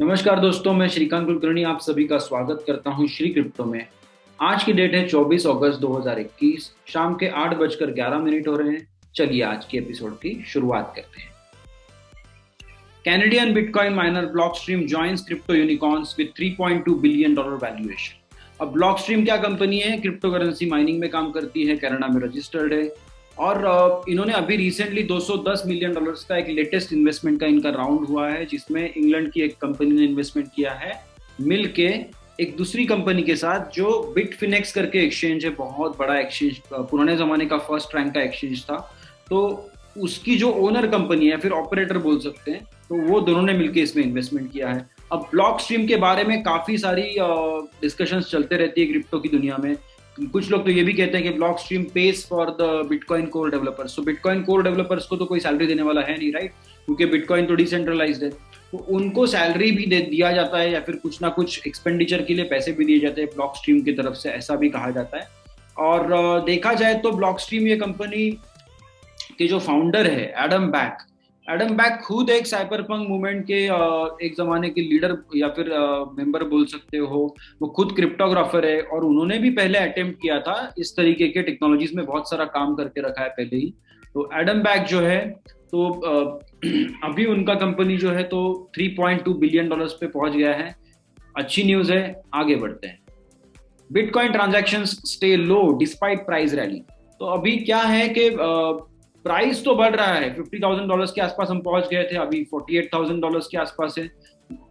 नमस्कार दोस्तों, मैं श्रीकांत कुलकर्णी आप सभी का स्वागत करता हूं श्री क्रिप्टो में। आज की डेट है 24 अगस्त 2021। शाम के 8:11 हो रहे हैं। चलिए आज के एपिसोड की शुरुआत करते हैं। Canadian bitcoin minor Blockstream joins crypto unicorns with $3.2 billion valuation. अब ब्लॉकस्ट्रीम क्या कंपनी है? क्रिप्टो करेंसी माइनिंग में काम करती है, कनाडा में रजिस्टर्ड है और इन्होंने अभी रिसेंटली $210 मिलियन का एक लेटेस्ट इन्वेस्टमेंट का इनका राउंड हुआ है, जिसमें इंग्लैंड की एक कंपनी ने इन्वेस्टमेंट किया है मिलके एक दूसरी कंपनी के साथ, जो बिटफिनेक्स करके एक्सचेंज है। बहुत बड़ा एक्सचेंज, पुराने जमाने का फर्स्ट रैंक का एक्सचेंज था। तो उसकी जो ओनर कंपनी है, फिर ऑपरेटर बोल सकते हैं, तो वो दोनों ने मिलकर इसमें इन्वेस्टमेंट किया है। अब ब्लॉक स्ट्रीम के बारे में काफी सारी डिस्कशंस चलते रहती है क्रिप्टो की दुनिया में। कुछ लोग तो ये भी कहते हैं कि Blockstream pays for the Bitcoin Core developers. तो बिटकॉइन कोर डेवलपर्स को तो कोई सैलरी देने वाला है नहीं, राइट? क्योंकि बिटकॉइन तो डिसेंट्रलाइज्ड है, तो उनको सैलरी भी दिया जाता है या फिर कुछ ना कुछ एक्सपेंडिचर के लिए पैसे भी दिए जाते हैं ब्लॉक स्ट्रीम की तरफ से, ऐसा भी कहा जाता है। और देखा जाए तो ब्लॉक स्ट्रीम ये कंपनी के जो फाउंडर है एडम बैक खुद एक साइबरपंक मूवमेंट के एक जमाने के लीडर या फिर मेंबर बोल सकते हो। वो खुद क्रिप्टोग्राफर है और उन्होंने भी पहले अटेम्प्ट किया था इस तरीके के टेक्नोलॉजीज में, बहुत सारा काम करके रखा है पहले ही। तो एडम बैक जो है, तो अभी उनका कंपनी जो है तो $3.2 बिलियन पे पहुंच गया है। अच्छी न्यूज है, आगे बढ़ते हैं। बिटकॉइन ट्रांजैक्शंस स्टे लो डिस्पाइट प्राइस रैली। तो अभी क्या है कि प्राइस तो बढ़ रहा है, $50,000 के आसपास हम पहुंच गए थे, अभी $48,000 के आसपास है।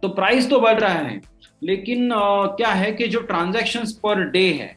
तो प्राइस तो बढ़ रहा है, लेकिन क्या है कि जो ट्रांजैक्शंस पर डे है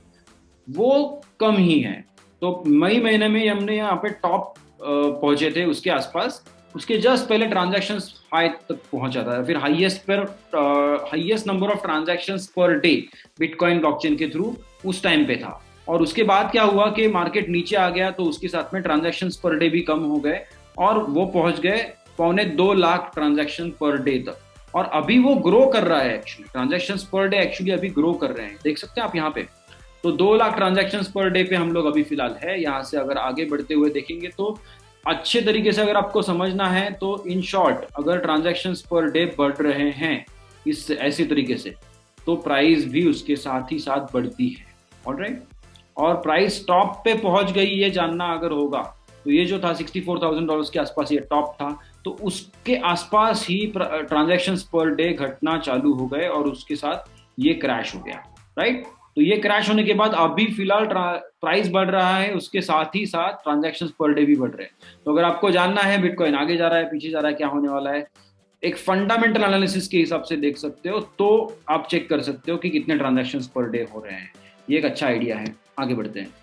वो कम ही है। तो मई महीने में हमने यहाँ पे टॉप पहुंचे थे उसके आसपास, उसके जस्ट पहले ट्रांजैक्शंस हाई तक पहुंचा था, फिर highest number of transactions per day bitcoin blockchain के थ्रू उस टाइम पे था। और उसके बाद क्या हुआ कि मार्केट नीचे आ गया, तो उसके साथ में ट्रांजैक्शंस पर डे भी कम हो गए और वो पहुंच गए 2.25 लाख ट्रांजैक्शन पर डे तक। और अभी वो ग्रो कर रहा है, actually transactions per day actually अभी ग्रो कर रहे हैं, देख सकते हैं आप यहाँ पे। तो 2 लाख ट्रांजैक्शंस पर डे पे हम लोग अभी फिलहाल है। यहाँ से अगर आगे बढ़ते हुए देखेंगे तो अच्छे तरीके से अगर आपको समझना है तो इन शॉर्ट, अगर ट्रांजैक्शंस पर डे बढ़ रहे हैं इस ऐसी तरीके से, तो प्राइस भी उसके साथ ही साथ बढ़ती है। ऑलराइट, और प्राइस टॉप पे पहुंच गई, ये जानना अगर होगा तो ये जो था $64,000 के आसपास ये टॉप था, तो उसके आसपास ही ट्रांजैक्शंस पर डे घटना चालू हो गए और उसके साथ ये क्रैश हो गया, राइट? तो ये क्रैश होने के बाद अभी फिलहाल प्राइस बढ़ रहा है, उसके साथ ही साथ ट्रांजैक्शंस पर डे भी बढ़ रहे हैं। तो अगर आपको जानना है बिटकॉइन आगे जा रहा है, पीछे जा रहा है, क्या होने वाला है, एक फंडामेंटल एनालिसिस के हिसाब से देख सकते हो, तो आप चेक कर सकते हो कि कितने ट्रांजैक्शंस पर डे हो रहे हैं। ये एक अच्छा आइडिया है। आगे बढ़ते हैं।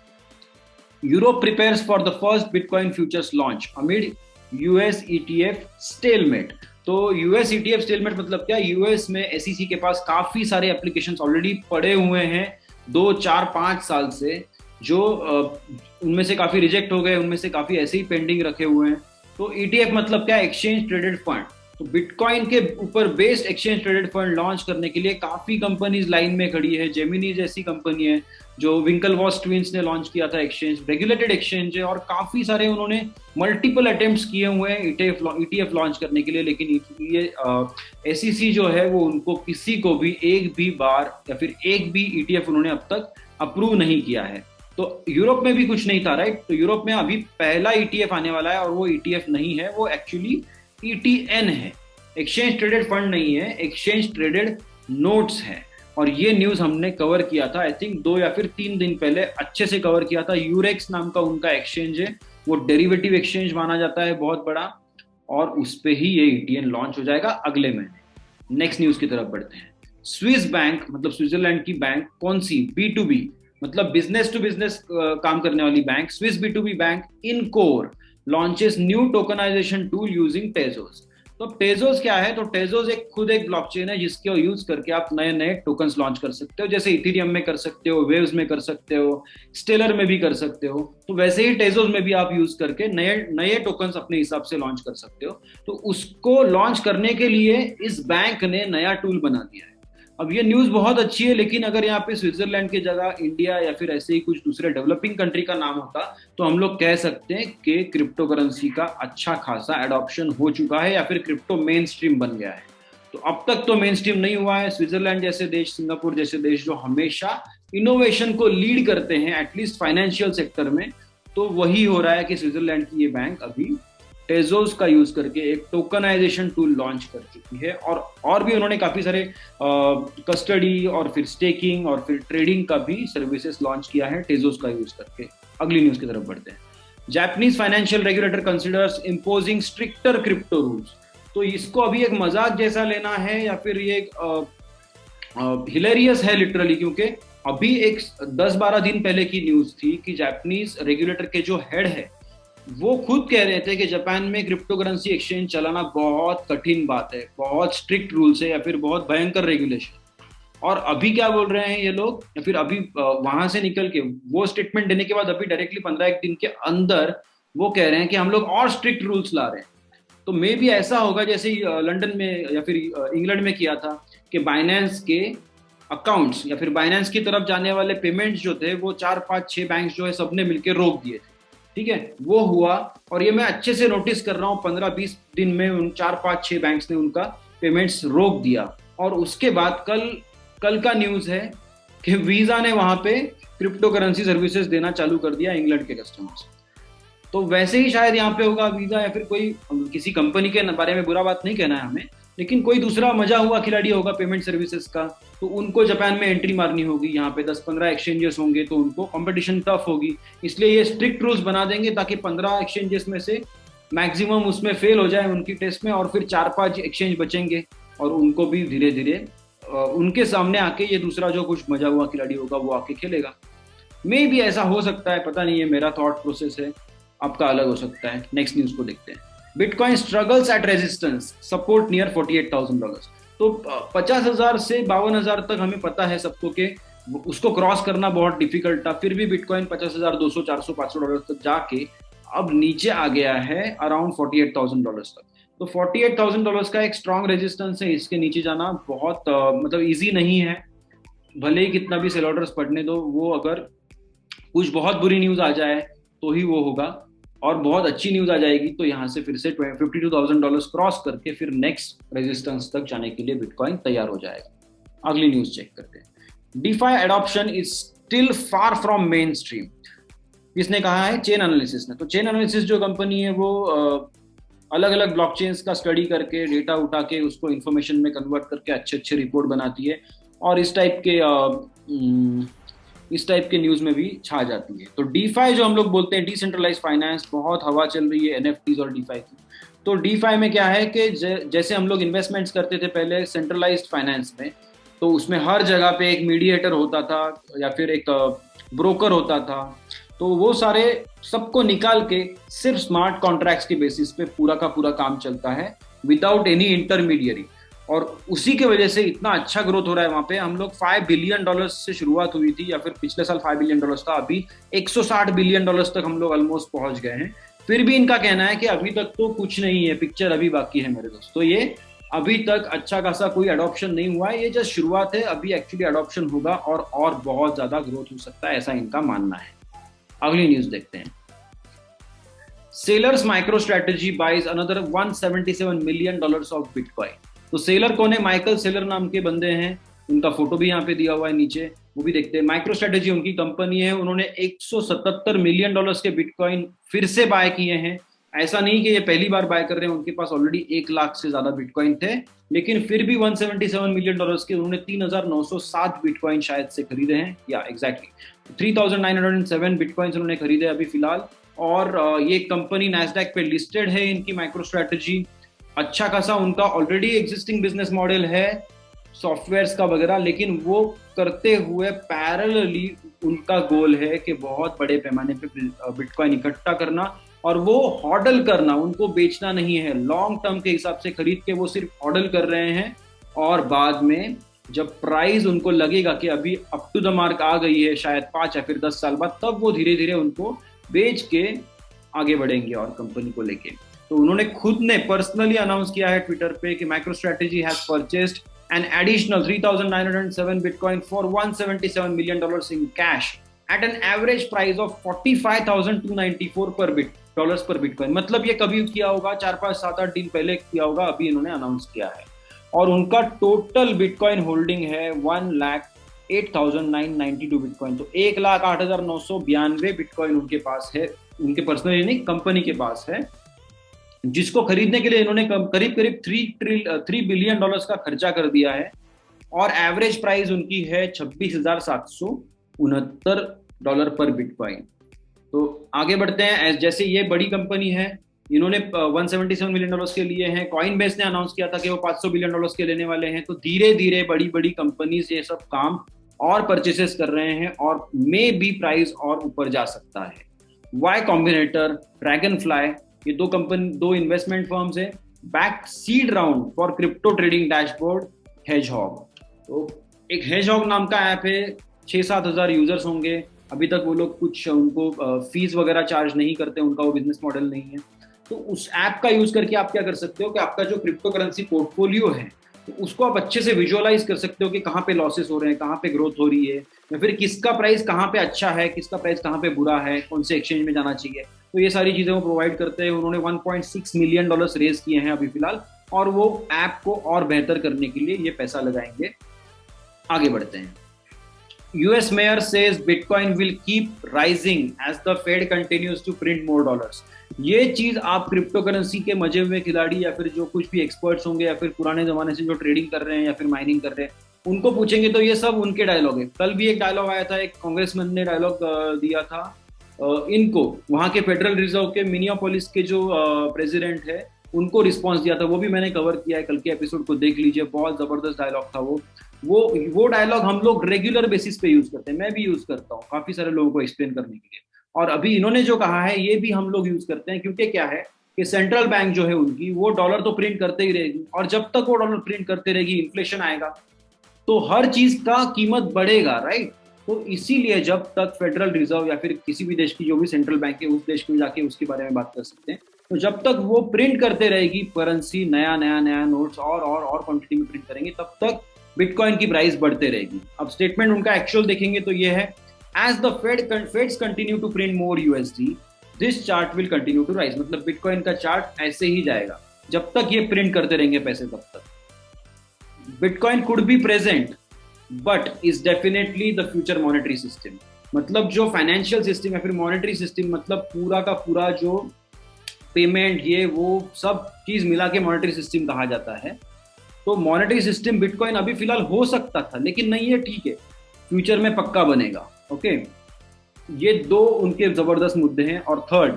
Europe prepares for the first bitcoin futures launch amid US ETF stalemate. तो यूएस ईटीएफ स्टेलमेट मतलब क्या? यूएस में एसईसी के पास काफी सारे एप्लीकेशंस ऑलरेडी पड़े हुए हैं 2 4 5 साल से, जो उनमें से काफी रिजेक्ट हो गए, उनमें से काफी ऐसे ही पेंडिंग रखे हुए हैं। तो ईटीएफ मतलब क्या? Exchange traded fund. तो बिटकॉइन के ऊपर based exchange traded fund launch करने के लिए काफी कंपनीज लाइन में खड़ी है। जेमिनी जैसी कंपनी है, जो विंकलवॉस ट्विंस ने लॉन्च किया था एक्सचेंज, रेगुलेटेड एक्सचेंज है, और काफी सारे उन्होंने मल्टीपल अटेम्प्ट्स किए हुए हैं ईटीएफ लॉन्च करने के लिए। लेकिन ये एसईसी जो है वो उनको किसी को भी एक भी बार या फिर एक भी ईटीएफ उन्होंने अब तक अप्रूव नहीं किया है। तो यूरोप में भी कुछ नहीं था, राइट? तो यूरोप में अभी पहला ईटीएफ आने वाला है, और वो ईटीएफ नहीं है, वो एक्चुअली ईटीएन है। एक्सचेंज ट्रेडेड फंड नहीं है, एक्सचेंज ट्रेडेड नोट्स है। और ये न्यूज हमने कवर किया था, आई थिंक 2 या फिर 3 दिन पहले अच्छे से कवर किया था। यूरेक्स नाम का उनका एक्सचेंज है, वो डेरिवेटिव एक्सचेंज माना जाता है बहुत बड़ा, और उस पे ही ये ईटीएन लॉन्च हो जाएगा अगले महीने। नेक्स्ट न्यूज की तरफ बढ़ते हैं। स्विस बैंक मतलब स्विट्जरलैंड की बैंक, कौन सी? B2B मतलब बिजनेस टू बिजनेस काम करने वाली bank, Swiss B2B bank InCore launches new tokenization tool using Tezos. तो टेजोस क्या है? तो टेजोस खुद एक ब्लॉकचेन है जिसके यूज करके आप नए नए टोकन्स लॉन्च कर सकते हो, जैसे इथेरियम में कर सकते हो, वेव्स में कर सकते हो, स्टेलर में भी कर सकते हो। तो वैसे ही टेजोस में भी आप यूज करके नए नए टोकन्स अपने हिसाब से लॉन्च कर सकते हो। तो उसको लॉन्च करने के लिए इस बैंक ने नया टूल बना दिया है। अब ये न्यूज बहुत अच्छी है, लेकिन अगर यहाँ पे स्विट्जरलैंड की जगह इंडिया या फिर ऐसे ही कुछ दूसरे डेवलपिंग कंट्री का नाम होता, तो हम लोग कह सकते हैं कि क्रिप्टो करेंसी का अच्छा खासा एडॉप्शन हो चुका है या फिर क्रिप्टो मेन स्ट्रीम बन गया है। तो अब तक तो मेन स्ट्रीम नहीं हुआ है। स्विट्जरलैंड जैसे देश, सिंगापुर जैसे देश जो हमेशा इनोवेशन को लीड करते हैं एटलीस्ट फाइनेंशियल सेक्टर में, तो वही हो रहा है कि स्विट्जरलैंड की ये बैंक अभी टेजोस का यूज करके एक टोकनाइजेशन टूल लॉन्च कर चुकी है, और भी उन्होंने काफी सारे कस्टडी और फिर स्टेकिंग और फिर ट्रेडिंग का भी सर्विसेज लॉन्च किया है टेजोस का यूज करके। अगली न्यूज की तरफ बढ़ते हैं। Japanese financial regulator considers imposing stricter crypto rules. तो इसको अभी एक मजाक जैसा लेना है या फिर ये एक हिलेरियस है लिटरली, क्योंकि अभी एक 10-12 दिन पहले की न्यूज थी कि जापानीज रेगुलेटर के जो हेड है वो खुद कह रहे थे कि जापान में क्रिप्टो करेंसी एक्सचेंज चलाना बहुत कठिन बात है, बहुत स्ट्रिक्ट रूल्स है या फिर बहुत भयंकर रेगुलेशन। और अभी क्या बोल रहे हैं ये लोग, या फिर अभी वहां से निकल के वो स्टेटमेंट देने के बाद अभी डायरेक्टली 15 दिन के अंदर वो कह रहे हैं कि हम लोग और स्ट्रिक्ट रूल्स ला रहे हैं। तो मे भी ऐसा होगा जैसे लंदन में या फिर इंग्लैंड में किया था कि बाइनेंस के अकाउंट्स या फिर बाइनेंस की तरफ जाने वाले पेमेंट्स जो थे वो 4-5-6 बैंक जो है सबने मिलकर रोक दिए थे। ठीक है, वो हुआ, और ये मैं अच्छे से नोटिस कर रहा हूँ 15-20 दिन में उन 4-5-6 बैंक्स ने उनका पेमेंट्स रोक दिया। और उसके बाद कल का न्यूज है कि वीजा ने वहां पे क्रिप्टो करेंसी सर्विसेज देना चालू कर दिया इंग्लैंड के कस्टमर्स। तो वैसे ही शायद यहाँ पे होगा वीजा, या फिर कोई किसी कंपनी के बारे में बुरा बात नहीं कहना है हमें, लेकिन कोई दूसरा मजा हुआ खिलाड़ी होगा पेमेंट सर्विसेज का, तो उनको जापान में एंट्री मारनी होगी। यहाँ पे 10-15 एक्सचेंजेस होंगे तो उनको कंपटीशन टफ होगी, इसलिए ये स्ट्रिक्ट रूल्स बना देंगे ताकि 15 एक्सचेंजेस में से मैक्सिमम उसमें फेल हो जाए उनकी टेस्ट में, और फिर 4-5 एक्सचेंज बचेंगे और उनको भी धीरे धीरे उनके सामने आके ये दूसरा जो कुछ मजा हुआ खिलाड़ी होगा वो आके खेलेगा। मे भी ऐसा हो सकता है, पता नहीं, ये मेरा थॉट प्रोसेस है, आपका अलग हो सकता है। नेक्स्ट न्यूज को देखते हैं। Bitcoin struggles at resistance, support near $48,000। तो 50,000 से 52,000 तक हमें पता है सबको कि उसको क्रॉस करना बहुत डिफिकल्ट था, फिर भी बिटकॉइन 50,200, 400, $500 तक जाके अब नीचे आ गया है अराउंड $48,000 तक। तो $48,000 का एक स्ट्रॉन्ग रेजिस्टेंस है, इसके नीचे जाना बहुत मतलब ईजी नहीं है। भले ही कितना भी सेल ऑर्डर्स पढ़ने दो, वो अगर कुछ बहुत बुरी न्यूज आ जाए तो ही वो होगा, और बहुत अच्छी न्यूज आ जाएगी तो यहाँ से फिर से $52,000 क्रॉस करके फिर नेक्स्ट रेजिस्टेंस तक जाने के लिए बिटकॉइन तैयार हो जाएगा। अगली न्यूज चेक करते हैं। DeFi adoption is still far from main stream. किसने कहा है? चेन एनालिसिस ने। तो चेन एनालिसिस जो कंपनी है वो अलग अलग ब्लॉकचेन्स का स्टडी करके डेटा उठा के उसको इन्फॉर्मेशन में कन्वर्ट करके अच्छे अच्छे रिपोर्ट बनाती है, और इस टाइप के न्यूज में भी छा जाती है। तो डीफाई जो हम लोग बोलते हैं, डिसेंट्रलाइज फाइनेंस, बहुत हवा चल रही है एनएफटीज और डीफाई की। तो डीफाई में क्या है कि जैसे हम लोग इन्वेस्टमेंट्स करते थे पहले सेंट्रलाइज्ड फाइनेंस में, तो उसमें हर जगह पे एक मीडिएटर होता था या फिर एक ब्रोकर होता था, तो वो सारे सबको निकाल के सिर्फ स्मार्ट कॉन्ट्रैक्ट्स के बेसिस पे पूरा का पूरा काम चलता है विदाउट एनी इंटरमीडियरी, और उसी के वजह से इतना अच्छा ग्रोथ हो रहा है वहां पे। हम लोग $5 बिलियन से शुरुआत हुई थी, या फिर पिछले साल $5 बिलियन था, अभी $160 बिलियन तक हम लोग ऑलमोस्ट पहुंच गए हैं। फिर भी इनका कहना है कि अभी तक तो कुछ नहीं है, पिक्चर अभी बाकी है मेरे दोस्त। तो ये अभी तक अच्छा खासा कोई अडॉप्शन नहीं हुआ है, ये जस्ट शुरुआत है, अभी एक्चुअली अडॉप्शन होगा और बहुत ज्यादा ग्रोथ हो सकता है, ऐसा इनका मानना है। अगली न्यूज देखते हैं। Saylor's MicroStrategy buys another $177 million of bitcoin. तो सेलर कौन है? माइकल सेलर नाम के बंदे हैं, उनका फोटो भी यहाँ पे दिया हुआ है नीचे, वो भी देखते हैं। माइक्रो स्ट्रेटेजी उनकी कंपनी है, उन्होंने $177 मिलियन के बिटकॉइन फिर से बाय किए हैं। ऐसा नहीं कि ये पहली बार बाय कर रहे हैं, उनके पास ऑलरेडी 1 लाख से ज्यादा बिटकॉइन थे, लेकिन फिर भी $177 मिलियन के उन्होंने 3,907 बिटकॉइन शायद से खरीदे हैं, या एग्जैक्टली 3,907 बिटकॉइन उन्होंने खरीदे अभी फिलहाल। और ये कंपनी नैस्डैक पे लिस्टेड है, इनकी माइक्रो स्ट्रेटेजी। अच्छा खासा उनका ऑलरेडी एग्जिस्टिंग बिजनेस मॉडल है सॉफ्टवेयर्स का वगैरह, लेकिन वो करते हुए पैरेलली उनका गोल है कि बहुत बड़े पैमाने पे बिटकॉइन इकट्ठा करना, और वो हॉडल करना, उनको बेचना नहीं है। लॉन्ग टर्म के हिसाब से खरीद के वो सिर्फ हॉडल कर रहे हैं, और बाद में जब प्राइस उनको लगेगा कि अभी अप टू द मार्क आ गई है, शायद 5 या फिर 10 साल बाद, तब वो धीरे धीरे उनको बेच के आगे बढ़ेंगे और कंपनी को लेके। तो उन्होंने खुद ने पर्सनली अनाउंस किया है ट्विटर पे कि micro strategy has purchased an additional 3,907 bitcoin for $177 million in cash at an average price of $45,294 पर बिटकॉइन। मतलब ये कभी किया होगा 4-5-7-8 दिन पहले किया होगा, अभी इन्होंने अनाउंस किया है। और उनका टोटल बिटकॉइन होल्डिंग है 1,08,992 बिटकॉइन। तो 1,08,992 बिटकॉइन उनके पास है, उनके पर्सनली नहीं, कंपनी के पास है, जिसको खरीदने के लिए इन्होंने करीब करीब $3 बिलियन का खर्चा कर दिया है। और एवरेज प्राइस उनकी है $26,769 पर बिटकॉइन। तो आगे बढ़ते हैं। जैसे ये बड़ी कंपनी है, इन्होंने $177 मिलियन के लिए हैं। कॉइनबेस ने अनाउंस किया था कि वो $500 बिलियन के लेने वाले हैं। तो धीरे धीरे बड़ी बड़ी कंपनीज ये सब काम और परचेसेस कर रहे हैं, और मे बी प्राइस और ऊपर जा सकता है। वाई कॉम्बिनेटर, ड्रैगन फ्लाई, ये दो इन्वेस्टमेंट फर्म्स है। Back seed round for crypto trading dashboard hedgehog. तो एक हेजहॉग नाम का ऐप है, 6-7 हज़ार यूजर्स होंगे। अभी तक वो लोग कुछ उनको फीस वगैरह चार्ज नहीं करते, उनका वो बिजनेस मॉडल नहीं है। तो उस ऐप का यूज करके आप क्या कर सकते हो कि आपका जो क्रिप्टो करेंसी पोर्टफोलियो है, तो उसको आप अच्छे से विजुअलाइज कर सकते हो कि कहाँ पे लॉसेस हो रहे हैं, कहाँ पे ग्रोथ हो रही है, या फिर किसका प्राइस कहाँ पे अच्छा है, किसका प्राइस कहाँ पे बुरा है, कौन से एक्सचेंज में जाना चाहिए। तो ये सारी चीजें वो प्रोवाइड करते हैं। उन्होंने $1.6 मिलियन रेज किए हैं अभी फिलहाल, और वो ऐप को और बेहतर करने के लिए ये पैसा लगाएंगे। आगे बढ़ते हैं। US mayor says Bitcoin will keep rising as the Fed continues to print more dollars। ये चीज आप क्रिप्टो करेंसी के मजे हुए खिलाड़ी या फिर जो कुछ भी एक्सपर्ट्स होंगे या फिर पुराने जमाने से जो ट्रेडिंग कर रहे हैं या फिर माइनिंग कर रहे हैं, उनको पूछेंगे तो ये सब उनके डायलॉग है। कल भी एक डायलॉग आया था, एक कांग्रेसमैन ने डायलॉग दिया था इनको, वहां के फेडरल रिजर्व के मिनियापोलिस के जो प्रेसिडेंट है, उनको रिस्पॉन्स दिया था। वो भी मैंने कवर किया है, कल के एपिसोड को देख लीजिए, बहुत जबरदस्त डायलॉग था वो डायलॉग हम लोग रेगुलर बेसिस पे यूज करते हैं, मैं भी यूज करता हूँ काफी सारे लोगों को एक्सप्लेन करने के लिए। और अभी इन्होंने जो कहा है ये भी हम लोग यूज करते हैं, क्योंकि क्या है कि सेंट्रल बैंक जो है उनकी, वो डॉलर तो प्रिंट करते ही रहेगी, और जब तक वो डॉलर प्रिंट करते रहेगी, इन्फ्लेशन आएगा तो हर चीज का कीमत बढ़ेगा, राइट। तो इसीलिए जब तक फेडरल रिजर्व या फिर किसी भी देश की जो भी सेंट्रल बैंक है, उस देश को जाके उसके बारे में बात कर सकते हैं, तो जब तक वो प्रिंट करते रहेगी करेंसी, नया नया नया नोट्स और क्वांटिटी में प्रिंट करेंगे, तब तक बिटकॉइन की प्राइस बढ़ते रहेगी। अब स्टेटमेंट उनका एक्चुअल देखेंगे तो ये है, as the Fed's continue to print more USD, this chart will continue to rise. मतलब बिटकॉइन का चार्ट ऐसे ही जाएगा जब तक ये प्रिंट करते रहेंगे पैसे, तब तक। Bitcoin could be present but is definitely the future monetary system. मतलब जो फाइनेंशियल सिस्टम या फिर मॉनेटरी सिस्टम, मतलब पूरा का पूरा जो पेमेंट ये वो सब चीज मिला के मॉनेटरी सिस्टम कहा जाता है। तो मॉनेटरी सिस्टम बिटकॉइन अभी फिलहाल हो सकता था, लेकिन नहीं है, ठीक है, फ्यूचर में पक्का बनेगा। ओके, ये दो उनके जबरदस्त मुद्दे हैं। और third,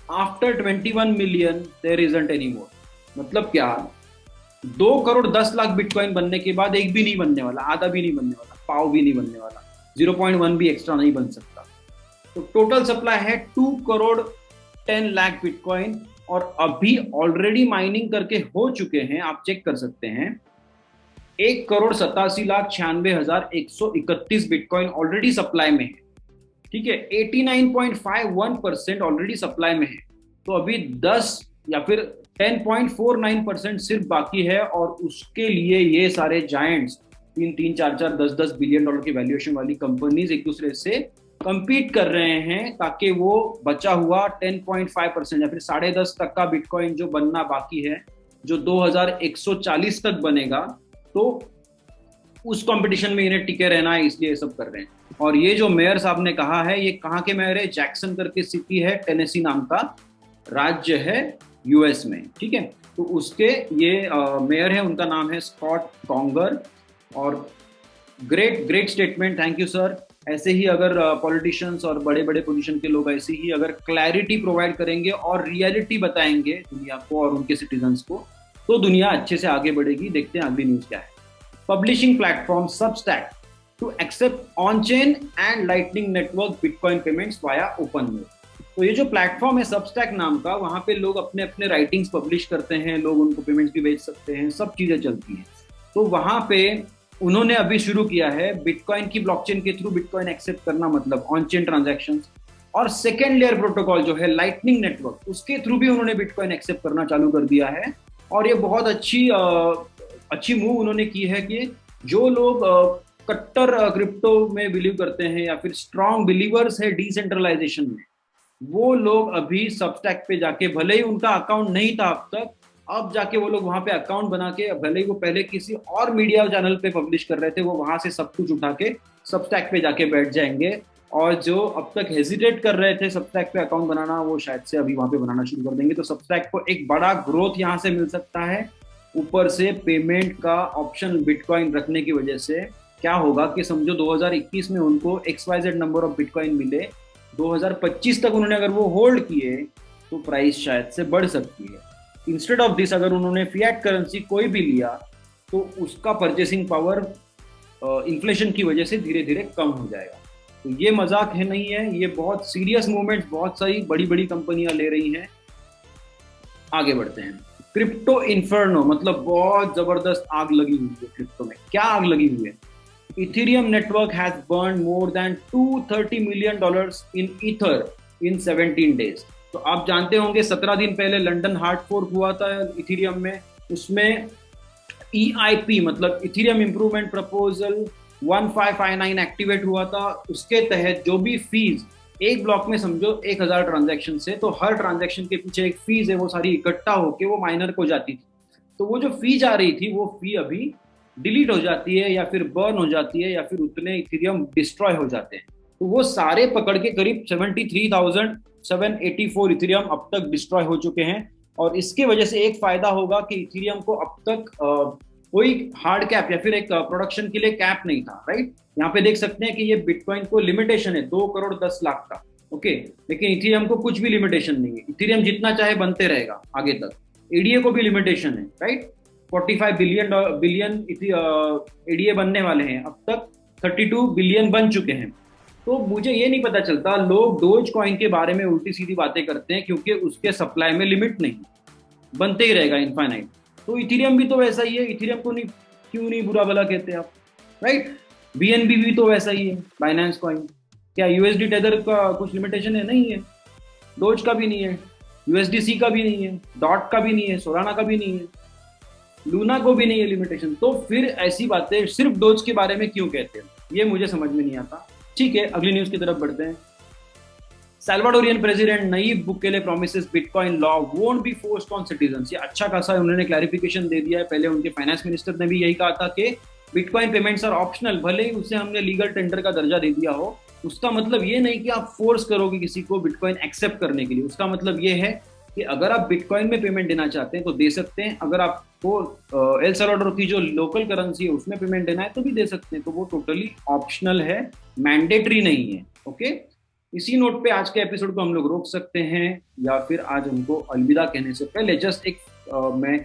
after 21 million there isn't any more. मतलब क्या, 2,10,00,000 बिटकॉइन बनने के बाद एक भी नहीं बनने वाला, आधा भी नहीं बनने वाला, पाव भी नहीं बनने वाला, 0.1 भी एक्स्ट्रा नहीं बन सकता। तो टोटल सप्लाई है 2,10,00,000 बिटकॉइन, और अभी ऑलरेडी माइनिंग करके हो चुके हैं, आप चेक कर सकते हैं, 1,87,96,131 बिटकॉइन ऑलरेडी सप्लाई में है। ठीक है, 89.51% ऑलरेडी सप्लाई में है। तो अभी 10 या फिर 10.49% सिर्फ बाकी है, और उसके लिए ये सारे जायंट्स, 3-3, 4-4, 10-10 बिलियन डॉलर की वैल्यूएशन वाली कंपनीज एक दूसरे से कंपीट कर रहे हैं, ताकि वो बचा हुआ 10.5% या फिर 10.5% बिटकॉइन जो बनना बाकी है, जो 2140 तक बनेगा, तो उस कंपटीशन में इन्हें टिके रहना है, इसलिए सब कर रहे हैं। और ये जो मेयर साहब ने कहा है, ये कहाँ के मेयर है, जैक्सन करके सिटी है, टेनेसी नाम का राज्य है US में। ठीक है, तो उसके ये मेयर है, उनका नाम है स्कॉट कॉन्गर। और great statement, thank you sir. ऐसे ही अगर पॉलिटिशियंस और बड़े बड़े पोजीशन के लोग ऐसे ही अगर क्लैरिटी प्रोवाइड करेंगे और रियलिटी बताएंगे दुनिया को और उनके सिटीजन्स को, तो दुनिया अच्छे से आगे बढ़ेगी। देखते हैं अगली न्यूज क्या है। Publishing platform Substack to accept on chain and Lightning Network bitcoin payments via OpenNode. तो ये जो प्लेटफॉर्म है सबस्टैक नाम का, वहां पे लोग अपने अपने राइटिंग्स पब्लिश करते हैं, लोग उनको पेमेंट्स भी भेज सकते हैं, सब चीजें चलती हैं। तो वहां पे उन्होंने अभी शुरू किया है बिटकॉइन की ब्लॉकचेन के थ्रू बिटकॉइन एक्सेप्ट करना, मतलब ऑन चेन ट्रांजैक्शंस, और सेकेंड लेयर प्रोटोकॉल जो है लाइटनिंग नेटवर्क, उसके थ्रू भी उन्होंने बिटकॉइन एक्सेप्ट करना चालू कर दिया है। और ये बहुत अच्छी मूव उन्होंने की है कि जो लोग कट्टर क्रिप्टो में बिलीव करते हैं या फिर स्ट्रॉन्ग बिलीवर्स है डिसेंट्रलाइजेशन में, वो लोग अभी सबस्टैक पे जाके, भले ही उनका अकाउंट नहीं था अब तक, अब जाके वो लोग वहां पे अकाउंट बना के, भले ही वो पहले किसी और मीडिया चैनल पे पब्लिश कर रहे थे, वो वहां से सब कुछ उठा के सबस्टैक पे जाके बैठ जाएंगे। और जो अब तक हेजिटेट कर रहे थे सबस्टैक पे अकाउंट बनाना, वो शायद से अभी वहां पे बनाना शुरू कर देंगे। तो सबस्टैक को एक बड़ा ग्रोथ यहाँ से मिल सकता है। ऊपर से पेमेंट का ऑप्शन बिटकॉइन रखने की वजह से क्या होगा कि समझो 2021 में उनको XYZ नंबर ऑफ बिटकॉइन मिले, 2025 तक उन्होंने अगर वो होल्ड किए तो प्राइस शायद से बढ़ सकती है। इंस्टेड ऑफ दिस अगर उन्होंने फिएट करेंसी कोई भी लिया तो उसका परचेसिंग पावर इन्फ्लेशन की वजह से धीरे धीरे कम हो जाएगा। तो ये मजाक है नहीं है, ये बहुत सीरियस मूवमेंट्स बहुत सारी बड़ी बड़ी कंपनियां ले रही हैं। आगे बढ़ते हैं। क्रिप्टो इन्फर्नो, मतलब बहुत जबरदस्त आग लगी हुई है क्रिप्टो में। क्या आग लगी हुई है? Ethereum network has burn more than $230 million in ether in 17 days. तो आप जानते होंगे 17 दिन पहले लंदन हार्ड फोर्क हुआ था इथेरियम में, उसमें EIP मतलब इथेरियम इंप्रूवमेंट प्रपोजल 1559 एक्टिवेट हुआ था। उसके तहत जो भी फीस एक ब्लॉक में समझो 1000 ट्रांजैक्शन से, तो हर ट्रांजैक्शन के पीछे एक फीस है, वो सारी इकट्ठा होके वो माइनर को जाती थी। तो वो जो फी जा रही थी वो फी अभी डिलीट हो जाती है या फिर बर्न हो जाती है या फिर उतने इथेरियम डिस्ट्रॉय हो जाते हैं। तो वो सारे पकड़ के करीब 73,784 इथेरियम अब तक डिस्ट्रॉय हो चुके हैं। और इसके वजह से एक फायदा होगा कि इथेरियम को अब तक कोई हार्ड कैप या फिर एक प्रोडक्शन के लिए कैप नहीं था, राइट। यहाँ पे देख सकते हैं कि ये बिटकॉइन को लिमिटेशन है 2 करोड़ 10 लाख का, ओके। लेकिन इथेरियम को कुछ भी लिमिटेशन नहीं है, इथेरियम जितना चाहे बनते रहेगा आगे तक। एडीए को भी लिमिटेशन है, राइट। 45 बिलियन एडीए बनने वाले हैं, अब तक 32 बिलियन बन चुके हैं। तो मुझे ये नहीं पता चलता, लोग डोज कॉइन के बारे में उल्टी सीधी बातें करते हैं क्योंकि उसके सप्लाई में लिमिट नहीं, बनते ही रहेगा इनफाइनाइट। तो इथेरियम भी तो वैसा ही है, इथेरियम को नहीं क्यों नहीं बुरा भला कहते आप, राइट। BNB भी तो वैसा ही है, बाइनेंस कॉइन। क्या USD टेदर का कुछ लिमिटेशन है? नहीं है। डोज का भी नहीं है, USDC का भी नहीं है, डॉट का भी नहीं है, सोलाना का भी नहीं है, लूना को भी नहीं है लिमिटेशन। तो फिर ऐसी बातें सिर्फ डोज के बारे में क्यों कहते हैं, ये मुझे समझ में नहीं आता। ठीक है, अगली न्यूज की तरफ बढ़ते हैं। Salvadoran president Nayib Bukele promises bitcoin law won't be forced on citizens. ये अच्छा खासा उन्होंने क्लैरिफिकेशन दे दिया है। पहले उनके फाइनेंस मिनिस्टर ने भी यही कहा था कि बिटकॉइन पेमेंट्स आर ऑप्शनल, भले ही उसे हमने लीगल टेंडर का दर्जा दे दिया हो। उसका मतलब ये नहीं कि आप फोर्स करोगे किसी को बिटकॉइन एक्सेप्ट करने के लिए। उसका मतलब ये है कि अगर आप बिटकॉइन में पेमेंट देना चाहते हैं तो दे सकते हैं, अगर आपको एल साल्वाडोर की जो लोकल करेंसी है उसमें पेमेंट देना है तो भी दे सकते हैं। तो वो टोटली ऑप्शनल है, मैंडेटरी नहीं है, ओके। इसी नोट पे आज के एपिसोड को हम लोग रोक सकते हैं, या फिर आज हमको अलविदा कहने से पहले जस्ट मैं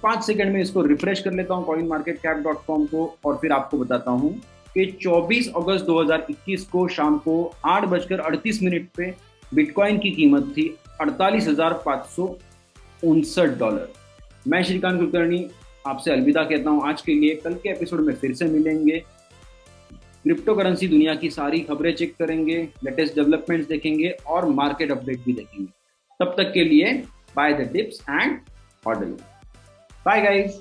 5 सेकंड में इसको रिफ्रेश कर लेता हूँ coinmarketcap.com को, और फिर आपको बताता हूँ कि 24 अगस्त 2021 को शाम को 8:38 पे बिटकॉइन की कीमत थी $48,559। मैं श्रीकांत कुलकर्णी आपसे अलविदा कहता हूँ आज के लिए। कल के एपिसोड में फिर से मिलेंगे, क्रिप्टो करेंसी दुनिया की सारी खबरें चेक करेंगे, लेटेस्ट डेवलपमेंट्स देखेंगे और मार्केट अपडेट भी देखेंगे। तब तक के लिए buy the dips and hodl. Bye guys.